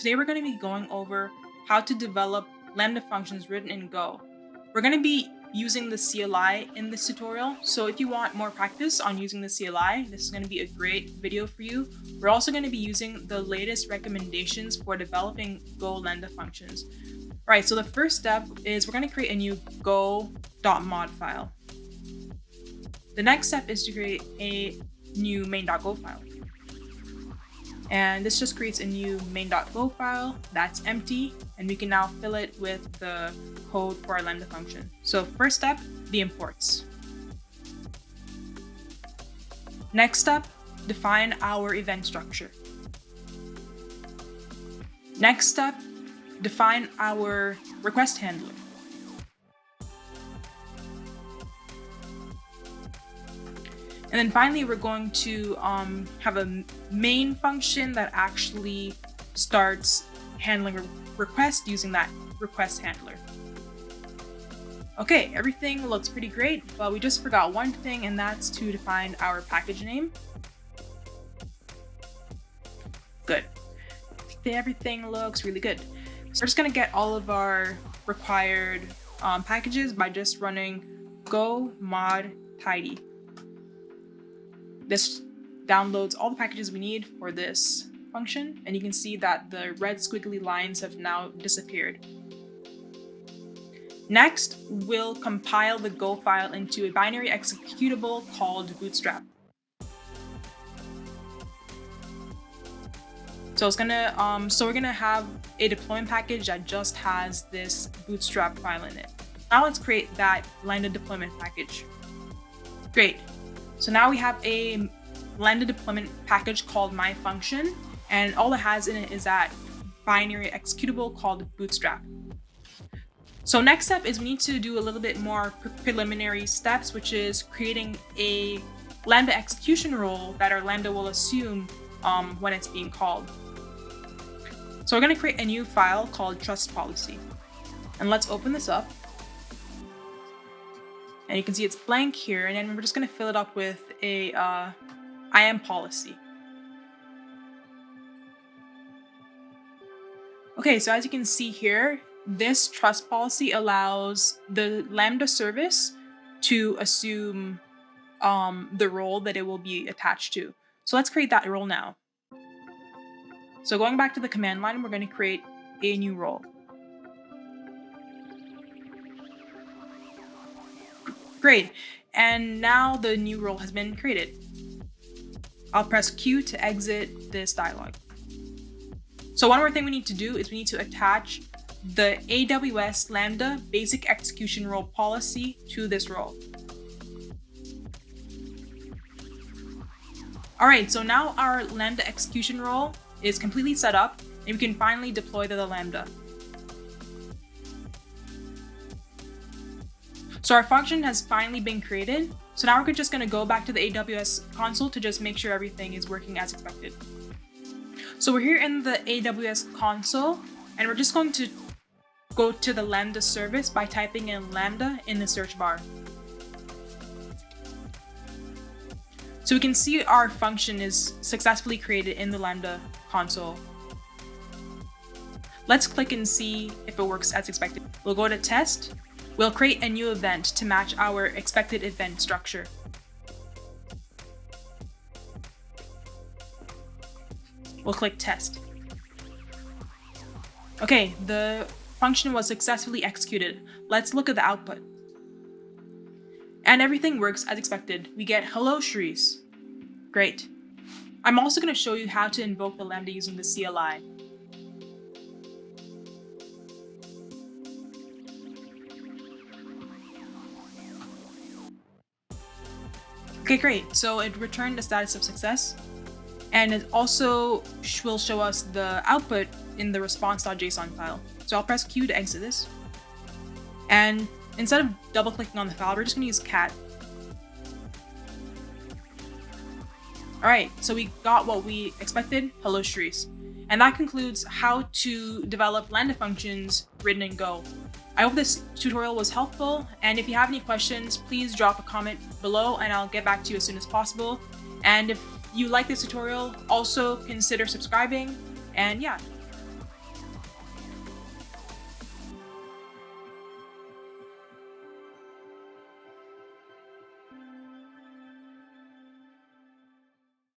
Today we're going to be going over how to develop Lambda functions written in Go. We're going to be using the CLI in this tutorial, so if you want more practice on using the CLI, this is going to be a great video for you. We're also going to be using the latest recommendations for developing Go Lambda functions. Alright, so the first step is we're going to create a new go.mod file. The next step is to create a new main.go file. And this just creates a new main.go file that's empty, and we can now fill it with the code for our Lambda function. So first step, the imports. Next step, define our event structure. Next step, define our request handler. And then finally, we're going to have a main function that actually starts handling a request using that request handler. Okay, everything looks pretty great, but we just forgot one thing, and that's to define our package name. Good. Everything looks really good. So we're just gonna get all of our required packages by just running go mod tidy. This downloads all the packages we need for this function, and you can see that the red squiggly lines have now disappeared. Next, we'll compile the Go file into a binary executable called bootstrap. So we're gonna have a deployment package that just has this bootstrap file in it. Now let's create that Lambda deployment package. Great. So now we have a Lambda deployment package called myFunction, and all it has in it is that binary executable called bootstrap. So next step is we need to do a little bit more preliminary steps, which is creating a Lambda execution role that our Lambda will assume when it's being called. So we're going to create a new file called trust-policy. And let's open this up. And you can see it's blank here, and then we're just going to fill it up with a IAM policy. Okay, so as you can see here, this trust policy allows the Lambda service to assume the role that it will be attached to. So let's create that role now. So going back to the command line, we're going to create a new role. Great, and now the new role has been created. I'll press Q to exit this dialog. So one more thing we need to do is we need to attach the AWS Lambda BasicExecutionRole policy to this role. All right, so now our Lambda execution role is completely set up, and we can finally deploy the Lambda. So our function has finally been created. So now we're just going to go back to the AWS console to just make sure everything is working as expected. So we're here in the AWS console, and we're just going to go to the Lambda service by typing in Lambda in the search bar. So we can see our function is successfully created in the Lambda console. Let's click and see if it works as expected. We'll go to test. We'll create a new event to match our expected event structure. We'll click test. Okay, the function was successfully executed. Let's look at the output. And everything works as expected. We get hello Shrees. Great. I'm also going to show you how to invoke the Lambda using the CLI. Okay, great. So it returned the status of success, and it also will show us the output in the response.json file. So I'll press Q to exit this. And instead of double clicking on the file, we're just going to use cat. All right, so we got what we expected, hello Shrees. And that concludes how to develop Lambda functions written in Go. I hope this tutorial was helpful, and if you have any questions, please drop a comment below and I'll get back to you as soon as possible. And if you like this tutorial, also consider subscribing, and yeah,